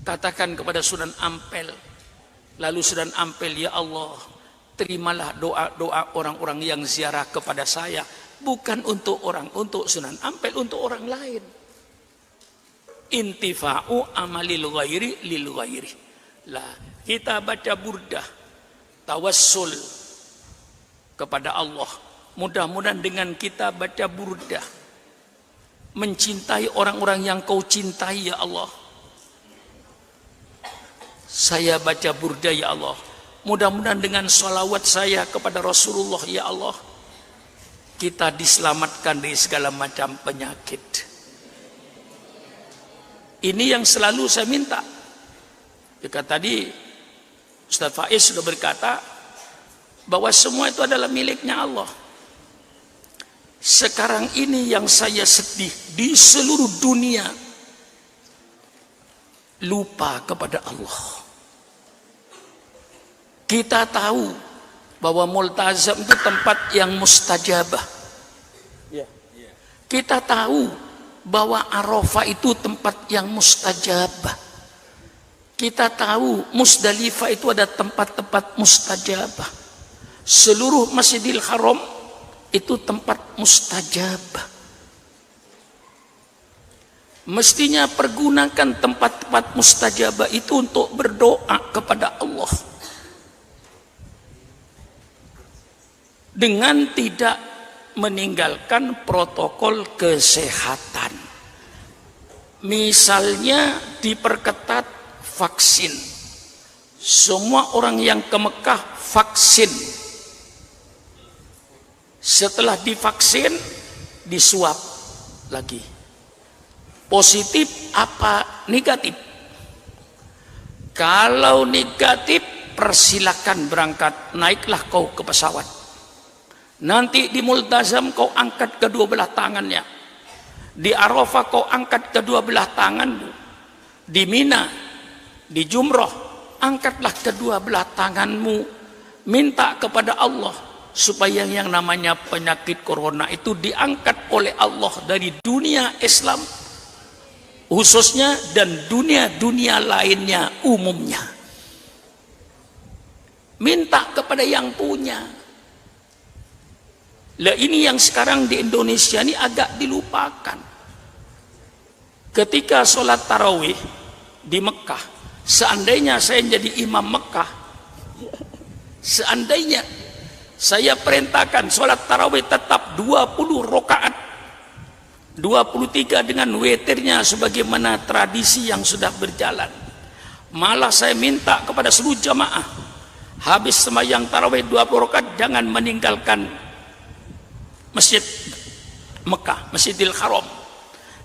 katakan kepada Sunan Ampel. Lalu Sunan Ampel, ya Allah, terimalah doa-doa orang-orang yang ziarah kepada saya. Bukan untuk Sunan Ampel, untuk orang lain. Intifa'u amalil ghairi lil ghairi. Lah, kita baca burdah, tawassul kepada Allah. Mudah-mudahan dengan kita baca burdah, mencintai orang-orang yang kau cintai, ya Allah. Saya baca burdah, ya Allah. Mudah-mudahan dengan salawat saya kepada Rasulullah, ya Allah, kita diselamatkan dari segala macam penyakit. Ini yang selalu saya minta. Jika tadi Ustaz Faiz sudah berkata bahwa semua itu adalah miliknya Allah. Sekarang ini yang saya sedih, di seluruh dunia lupa kepada Allah. Kita tahu bahwa multazam itu tempat yang mustajabah. Kita tahu bahwa Arafah itu tempat yang mustajabah. Kita tahu Musdalifah itu ada tempat-tempat mustajabah. Seluruh Masjidil Haram itu tempat mustajabah. Mestinya pergunakan tempat-tempat mustajabah itu untuk berdoa kepada Allah, dengan tidak meninggalkan protokol kesehatan. Misalnya diperketat vaksin. Semua orang yang ke Mekah vaksin. Setelah divaksin, disuap lagi. Positif apa negatif? Kalau negatif, persilakan berangkat, naiklah kau ke pesawat. Nanti di Multazam kau angkat kedua belah tangannya. Di Arafah kau angkat kedua belah tanganmu. Di Mina, di Jumrah, angkatlah kedua belah tanganmu. Minta kepada Allah supaya yang namanya penyakit corona itu diangkat oleh Allah dari dunia Islam khususnya dan dunia-dunia lainnya umumnya. Minta kepada yang punya. Lah ini yang sekarang di Indonesia ini agak dilupakan. Ketika sholat tarawih di Mekah, seandainya saya jadi imam Mekah, seandainya saya perintahkan sholat tarawih tetap 20 rakaat, 23 dengan witirnya sebagaimana tradisi yang sudah berjalan. Malah saya minta kepada seluruh jamaah, habis sembahyang tarawih 20 rakaat jangan meninggalkan Masjid Mekah, Masjidil Haram.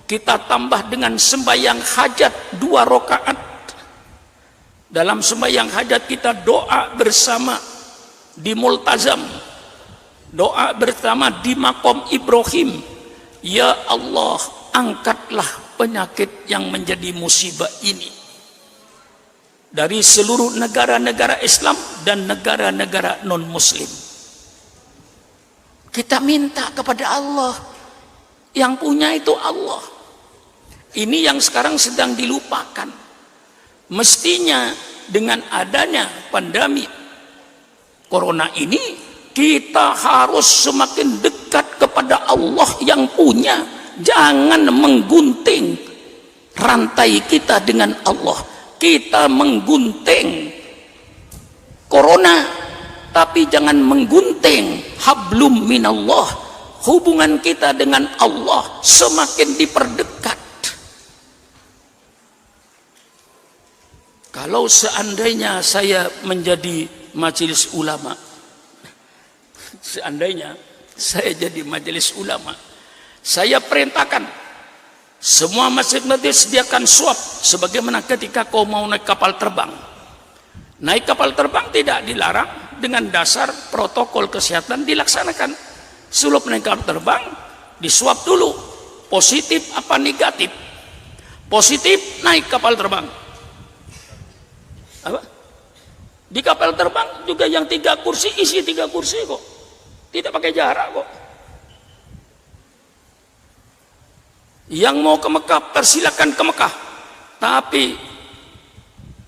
Kita tambah dengan sembahyang hajat 2 rakaat. Dalam sembahyang hajat kita doa bersama di Multazam, doa bersama di Maqam Ibrahim. Ya Allah, angkatlah penyakit yang menjadi musibah ini dari seluruh negara-negara Islam dan negara-negara non-Muslim. Kita minta kepada Allah, yang punya itu Allah. Ini yang sekarang sedang dilupakan. Mestinya dengan adanya pandemi corona ini, kita harus semakin dekat kepada Allah yang punya. Jangan menggunting rantai kita dengan Allah. Kita menggunting corona, tapi jangan menggunting hablum minallah. Hubungan kita dengan Allah semakin diperdekat. Kalau seandainya saya menjadi majelis ulama, seandainya saya jadi majelis ulama, saya perintahkan semua masjid-masjid sediakan swab, sebagaimana ketika kau mau naik kapal terbang. Naik kapal terbang tidak dilarang, dengan dasar protokol kesehatan dilaksanakan. Sebelum naik kapal terbang, diswab dulu, positif apa negatif. Positif, naik kapal terbang. Apa? Di kapal terbang juga yang 3 kursi, isi 3 kursi kok. Tidak pakai jarak kok. Yang mau ke Mekah, persilakan ke Mekah. Tapi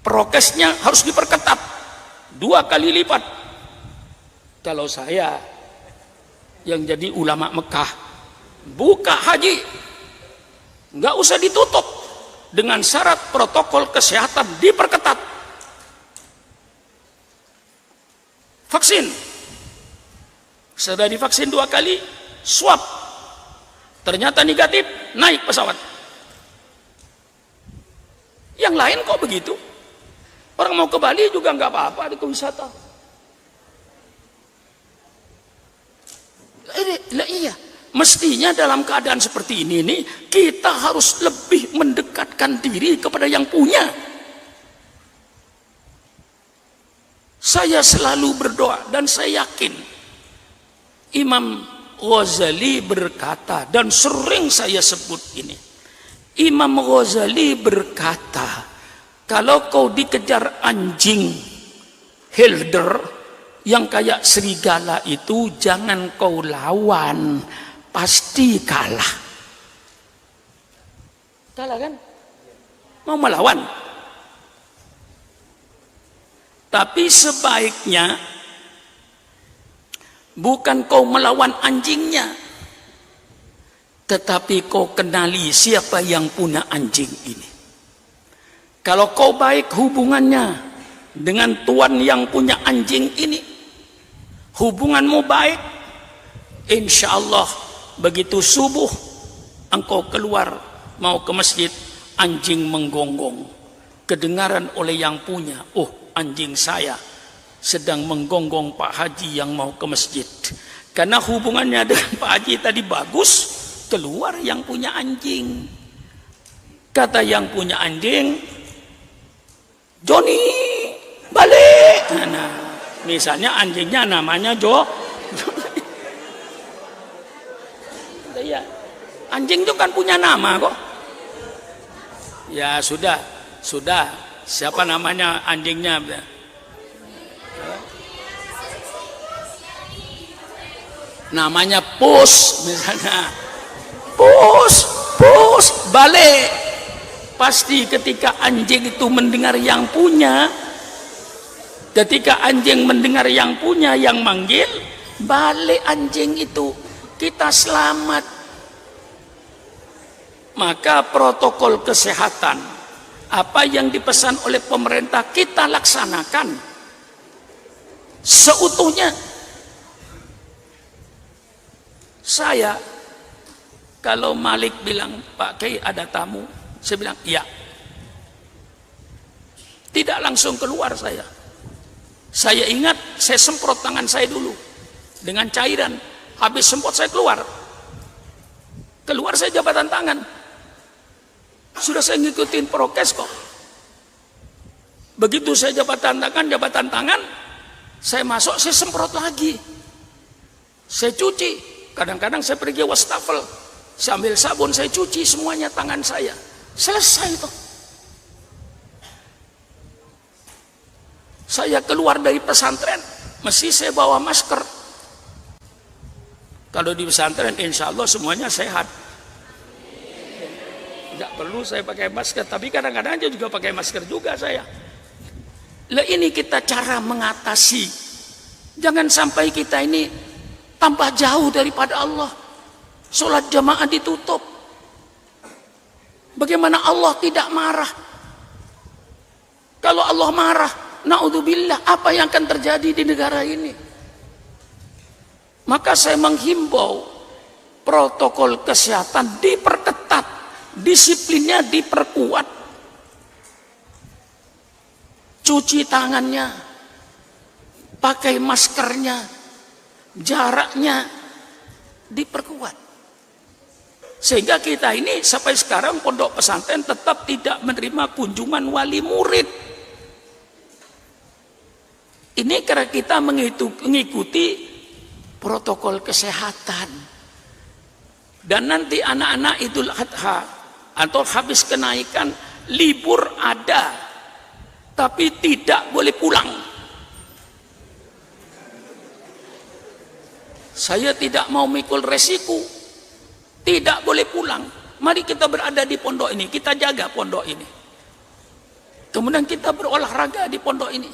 prokesnya harus diperketat 2 kali lipat. Kalau saya yang jadi ulama Mekah, buka haji nggak usah ditutup, dengan syarat protokol kesehatan diperketat. Vaksin, sudah divaksin 2 kali, swab ternyata negatif, naik pesawat. Yang lain kok begitu? Orang mau ke Bali juga nggak apa-apa, ke wisata. Iya, mestinya dalam keadaan seperti ini nih, kita harus lebih mendekatkan diri kepada yang punya. Saya selalu berdoa dan saya yakin Imam Ghazali berkata, dan sering saya sebut ini, Imam Ghazali berkata, kalau kau dikejar anjing helder yang kayak serigala itu, jangan kau lawan, pasti kalah. Kalah kan? Mau melawan. Tapi sebaiknya bukan kau melawan anjingnya, tetapi kau kenali siapa yang punya anjing ini. Kalau kau baik hubungannya dengan tuan yang punya anjing ini, hubunganmu baik, insya Allah begitu subuh engkau keluar mau ke masjid, anjing menggonggong, kedengaran oleh yang punya, oh anjing saya sedang menggonggong Pak Haji yang mau ke masjid. Karena hubungannya dengan Pak Haji tadi bagus, keluar yang punya anjing. Kata yang punya anjing, Joni balik. Nah, misalnya anjingnya namanya ya, anjing itu kan punya nama kok. Ya sudah. Siapa namanya anjingnya? Namanya Pus misalnya. Pus balik. Pasti ketika anjing itu mendengar yang punya, ketika anjing mendengar yang punya yang manggil, balik anjing itu, kita selamat. Maka protokol kesehatan, apa yang dipesan oleh pemerintah kita laksanakan seutuhnya. Saya kalau Malik bilang, Pak Kiai ada tamu, saya bilang iya. Tidak langsung keluar saya. Saya ingat saya semprot tangan saya dulu dengan cairan. Habis semprot saya keluar. Keluar saya jabatan tangan. Sudah saya ngikutin prokes kok. Begitu saya jabatan tangan, saya masuk, saya semprot lagi. Saya cuci. Kadang-kadang saya pergi wastafel, saya ambil sabun, saya cuci semuanya tangan saya. Selesai itu. Saya keluar dari pesantren, mesti saya bawa masker. Kalau di pesantren insya Allah semuanya sehat. Tidak perlu saya pakai masker, tapi kadang-kadang juga pakai masker juga saya. Lah ini kita cara mengatasi. Jangan sampai kita ini tambah jauh daripada Allah. Sholat jamaah ditutup. Bagaimana Allah tidak marah? Kalau Allah marah, naudzubillah, apa yang akan terjadi di negara ini? Maka saya menghimbau protokol kesehatan diperketat, disiplinnya diperkuat, cuci tangannya, pakai maskernya, jaraknya diperkuat. Sehingga kita ini sampai sekarang pondok pesantren tetap tidak menerima kunjungan wali murid. Ini karena kita mengikuti protokol kesehatan. Dan nanti anak-anak Idul Adha atau habis kenaikan, libur ada, tapi tidak boleh pulang. Saya tidak mau mikul resiko. Tidak boleh pulang. Mari kita berada di pondok ini, kita jaga pondok ini. Kemudian kita berolahraga di pondok ini.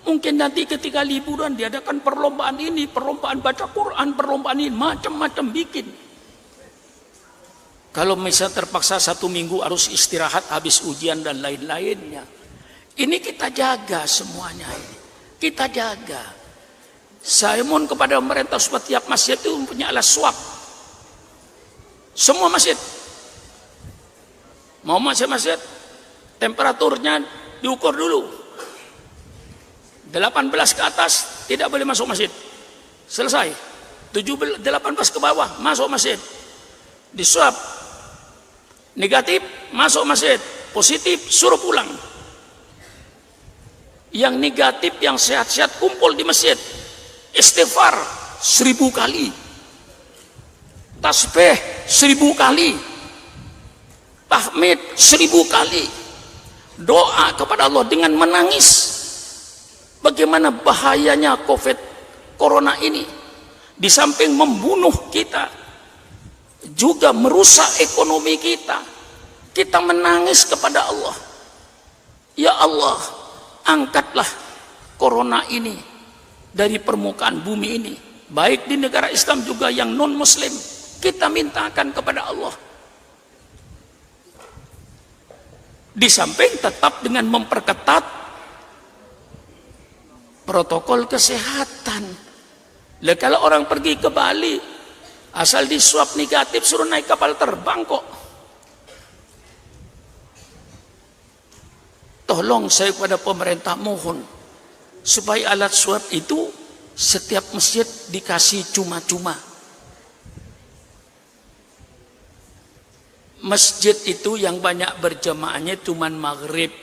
Mungkin nanti ketika liburan diadakan perlombaan ini, perlombaan baca Quran, perlombaan ini, macam-macam bikin. Kalau misalnya terpaksa 1 minggu harus istirahat habis ujian dan lain-lainnya. Ini kita jaga semuanya ini. Kita jaga. Saya mohon kepada pemerintah supaya tiap masjid itu punya alat swab. Semua masjid. Mau masjid-masjid, temperaturnya diukur dulu. 18 ke atas tidak boleh masuk masjid. Selesai. 18 ke bawah masuk masjid. Diswab. Negatif masuk masjid. Positif suruh pulang. Yang negatif, yang sehat-sehat kumpul di masjid. Istighfar 1000 kali. Tasbih 1000 kali. Tahmid 1000 kali. Doa kepada Allah dengan menangis. Bagaimana bahayanya corona ini. Di samping membunuh kita, juga merusak ekonomi kita. Kita menangis kepada Allah. Ya Allah, angkatlah corona ini dari permukaan bumi ini. Baik di negara Islam juga yang non-Muslim. Kita mintakan kepada Allah. Di samping tetap dengan memperketat protokol kesehatan. Lah kalau orang pergi ke Bali, asal di swab negatif suruh naik kapal terbang kok. Tolong saya kepada pemerintah mohon supaya alat swab itu setiap masjid dikasih cuma-cuma. Masjid itu yang banyak berjamaahnya cuman maghrib,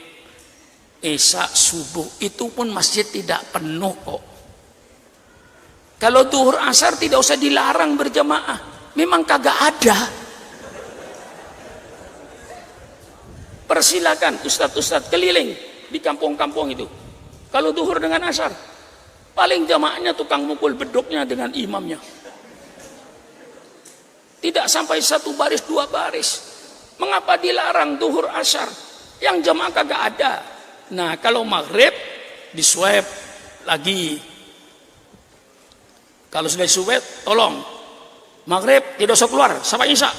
isya, subuh. Itu pun masjid tidak penuh kok. Kalau duhur asar tidak usah dilarang berjamaah. Memang kagak ada. Persilakan ustadz-ustadz keliling di kampung-kampung itu. Kalau duhur dengan asar, paling jamaahnya tukang mukul beduknya dengan imamnya. Tidak sampai 1 baris 2 baris. Mengapa dilarang duhur asar? Yang jamaah kagak ada. Nah kalau maghrib diswab lagi. Kalau sudah diswab, tolong maghrib tidak usah keluar sampai isya.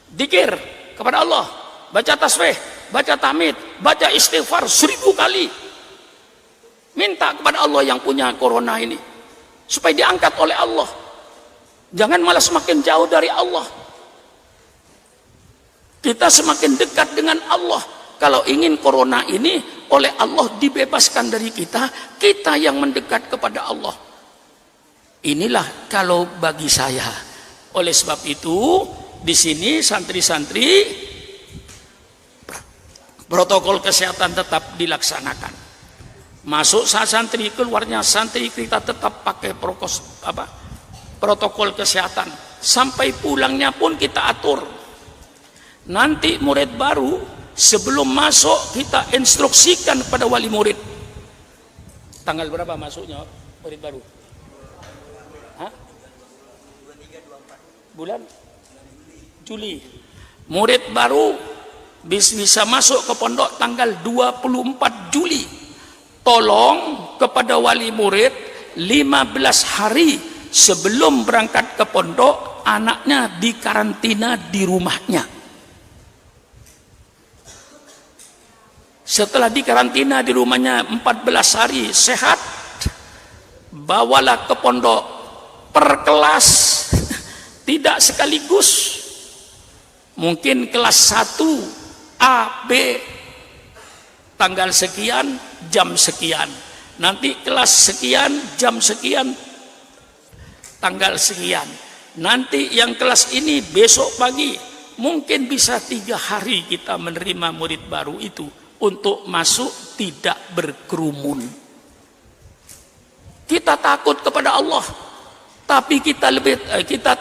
Dikir kepada Allah, baca tasbih, baca tahmid, baca istighfar 1000 kali. Minta kepada Allah yang punya corona ini supaya diangkat oleh Allah. Jangan malah semakin jauh dari Allah. Kita semakin dekat dengan Allah. Kalau ingin corona ini oleh Allah dibebaskan dari kita, kita yang mendekat kepada Allah. Inilah kalau bagi saya. Oleh sebab itu, di sini santri-santri protokol kesehatan tetap dilaksanakan. Masuk santri, keluarnya santri kita tetap pakai protokol kesehatan. Sampai pulangnya pun kita atur. Nanti murid baru sebelum masuk kita instruksikan kepada wali murid. Tanggal berapa masuknya murid baru? Hah? Bulan Juli. Murid baru bisa masuk ke pondok tanggal 24 Juli. Tolong kepada wali murid 15 hari sebelum berangkat ke pondok anaknya dikarantina di rumahnya. Setelah dikarantina di rumahnya 14 hari sehat, bawalah ke pondok per kelas, tidak sekaligus. Mungkin kelas 1 A, B tanggal sekian, jam sekian. Nanti kelas sekian, jam sekian, tanggal sekian. Nanti yang kelas ini besok pagi. Mungkin bisa 3 hari kita menerima murid baru itu untuk masuk tidak berkerumun. Kita takut kepada Allah, tapi kita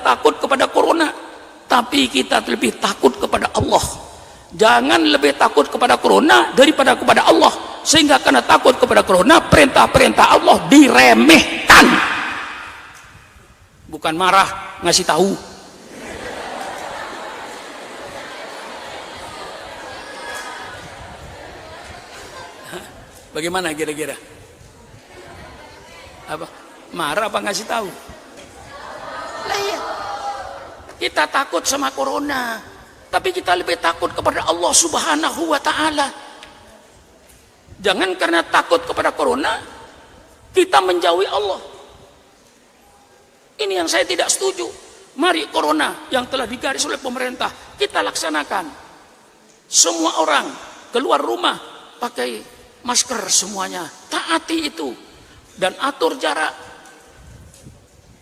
takut kepada corona, tapi kita lebih takut kepada Allah. Jangan lebih takut kepada corona daripada kepada Allah, sehingga karena takut kepada corona perintah-perintah Allah diremehkan. Bukan marah, ngasih tahu. Bagaimana kira-kira? Apa? Marah apa ngasih tahu? Lah iya. Kita takut sama corona, tapi kita lebih takut kepada Allah Subhanahu wa taala. Jangan karena takut kepada corona kita menjauhi Allah. Ini yang saya tidak setuju. Mari corona yang telah digaris oleh pemerintah kita laksanakan. Semua orang keluar rumah pakai masker semuanya. Taati itu dan atur jarak.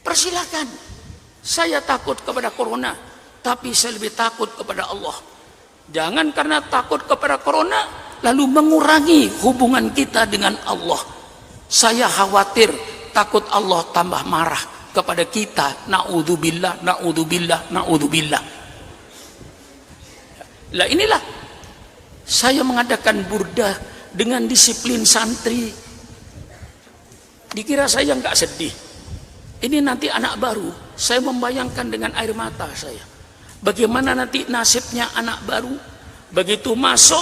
Persilakan. Saya takut kepada corona, tapi saya lebih takut kepada Allah. Jangan karena takut kepada corona lalu mengurangi hubungan kita dengan Allah. Saya khawatir takut Allah tambah marah kepada kita. Na'udzubillah, na'udzubillah, na'udzubillah. Lah inilah saya mengadakan burdah dengan disiplin santri. Dikira saya nggak sedih. Ini nanti anak baru, saya membayangkan dengan air mata saya. Bagaimana nanti nasibnya anak baru? Begitu masuk,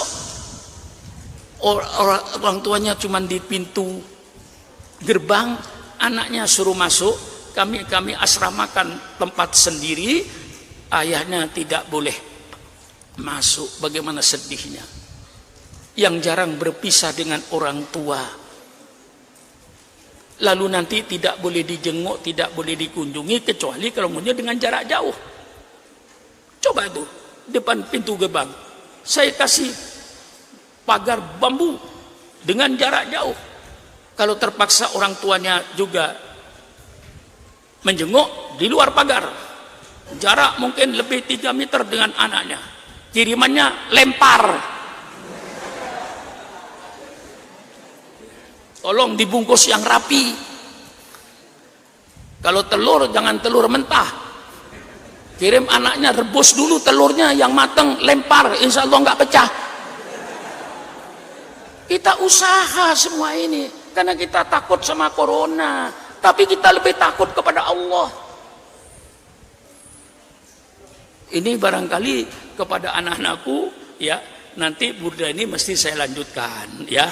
orang tuanya cuma di pintu gerbang, anaknya suruh masuk, kami asramakan tempat sendiri, ayahnya tidak boleh masuk. Bagaimana sedihnya. Yang jarang berpisah dengan orang tua. Lalu nanti tidak boleh dijenguk, tidak boleh dikunjungi, kecuali kalau maunya dengan jarak jauh. Coba itu, depan pintu gerbang, saya kasih pagar bambu dengan jarak jauh. Kalau terpaksa orang tuanya juga menjenguk, di luar pagar. Jarak mungkin lebih 3 meter dengan anaknya. Kirimannya lempar. Tolong dibungkus yang rapi. Kalau telur jangan telur mentah. Kirim anaknya rebus dulu telurnya yang matang, lempar, insya Allah nggak pecah. Kita usaha semua ini karena kita takut sama corona, tapi kita lebih takut kepada Allah. Ini barangkali kepada anak-anakku ya, nanti burda ini mesti saya lanjutkan ya.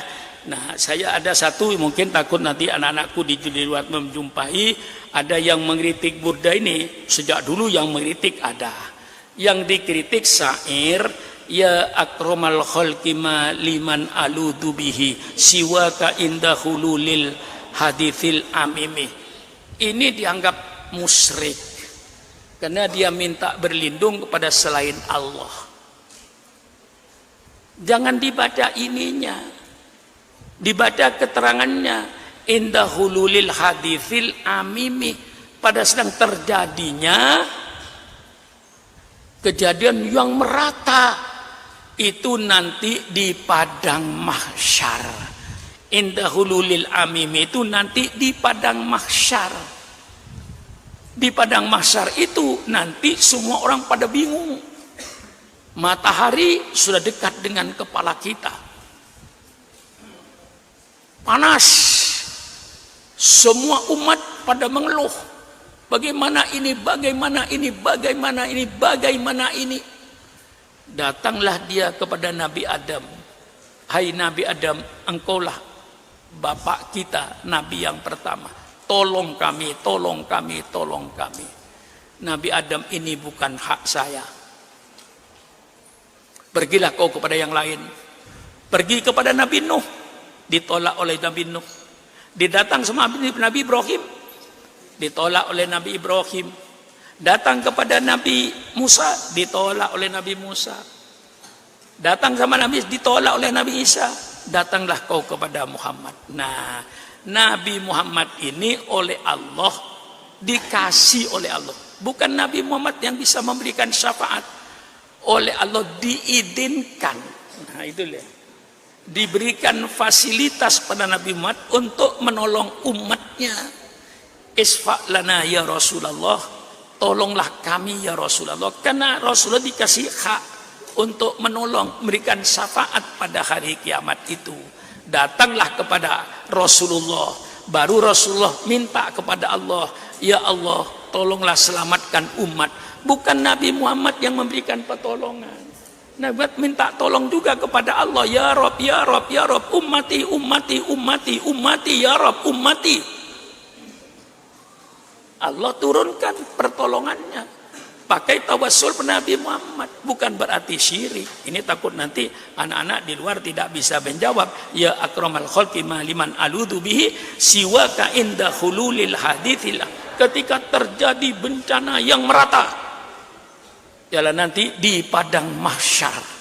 Nah, saya ada satu mungkin takut nanti anak-anakku di luar menjumpai, ada yang mengkritik burda ini. Sejak dulu yang mengkritik ada. Yang dikritik syair, ya akramal khalqi ma liman aludu bihi siwaka indahulu lil hadithil amimi. Ini dianggap musyrik karena dia minta berlindung kepada selain Allah. Jangan dibaca ininya, dibaca keterangannya, indahululil hadithil amimi, pada sedang terjadinya kejadian yang merata itu nanti di padang mahsyar. Indahululil amimi itu nanti di padang mahsyar. Di padang mahsyar itu nanti semua orang pada bingung. Matahari sudah dekat dengan kepala kita, panas, semua umat pada mengeluh, bagaimana ini, bagaimana ini, bagaimana ini, bagaimana ini. Datanglah dia kepada Nabi Adam. Hai Nabi Adam, engkaulah bapak kita, Nabi yang pertama, tolong kami, tolong kami, tolong kami. Nabi Adam, ini bukan hak saya. Pergilah kau kepada yang lain. Pergi kepada Nabi Nuh, ditolak oleh Nabi Nuh. Didatang sama Nabi Ibrahim, ditolak oleh Nabi Ibrahim. Datang kepada Nabi Musa, ditolak oleh Nabi Musa. Datang sama Nabi, ditolak oleh Nabi Isa. Datanglah kau kepada Muhammad. Nah, Nabi Muhammad ini oleh Allah, dikasih oleh Allah. Bukan Nabi Muhammad yang bisa memberikan syafaat. Oleh Allah diizinkan. Nah, itu lihat. Diberikan fasilitas pada Nabi Muhammad untuk menolong umatnya. Isfa' lana ya Rasulullah, tolonglah kami ya Rasulullah. Karena Rasulullah dikasih hak untuk menolong, memberikan syafaat pada hari kiamat itu. Datanglah kepada Rasulullah, baru Rasulullah minta kepada Allah, ya Allah tolonglah selamatkan umat. Bukan Nabi Muhammad yang memberikan pertolongan. Nah, buat minta tolong juga kepada Allah, ya Rob, ya Rob, ya Rob, ummati, ummati, ummati, ummati, ya Rob, ummati. Allah turunkan pertolongannya. Pakai tawassul Nabi Muhammad, bukan berarti syirik. Ini takut nanti anak-anak di luar tidak bisa menjawab. Ya akramal khalqi liman aludu bihi siwaka inda hululil haditsillah. Ketika terjadi bencana yang merata, ialah nanti di padang mahsyar.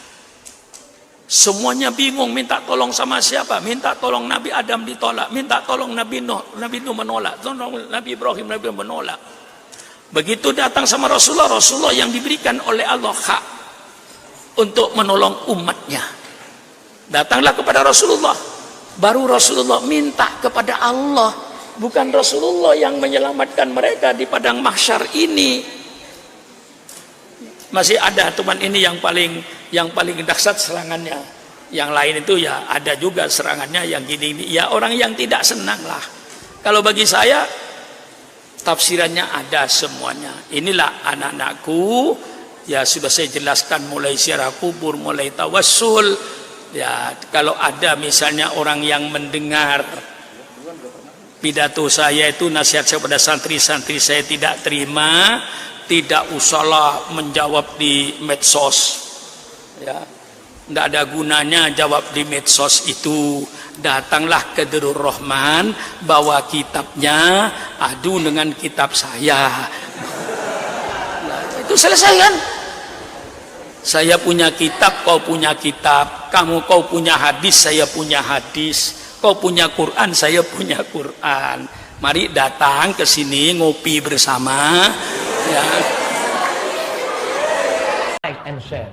Semuanya bingung minta tolong sama siapa? Minta tolong Nabi Adam ditolak, minta tolong Nabi Nuh menolak, tolong Nabi Ibrahim menolak. Begitu datang sama Rasulullah, Rasulullah yang diberikan oleh Allah hak untuk menolong umatnya. Datanglah kepada Rasulullah, baru Rasulullah minta kepada Allah, bukan Rasulullah yang menyelamatkan mereka di padang mahsyar ini. Masih ada teman ini yang paling dahsyat serangannya. Yang lain itu ya ada juga serangannya yang gini-gini. Ya orang yang tidak senang lah. Kalau bagi saya tafsirannya ada semuanya. Inilah anak-anakku, ya sudah saya jelaskan mulai ziarah kubur, mulai tawassul. Ya kalau ada misalnya orang yang mendengar pidato saya itu, nasihat saya pada santri-santri saya tidak terima, tidak usahlah menjawab di medsos, ya, tidak ada gunanya jawab di medsos itu. Datanglah ke Darur Rahman, bawa kitabnya, adu dengan kitab saya. Nah, itu selesai kan? Saya punya kitab, kau punya kitab, kau punya hadis, saya punya hadis, kau punya Quran, saya punya Quran. Mari datang ke sini ngopi bersama. Ya. Like and share.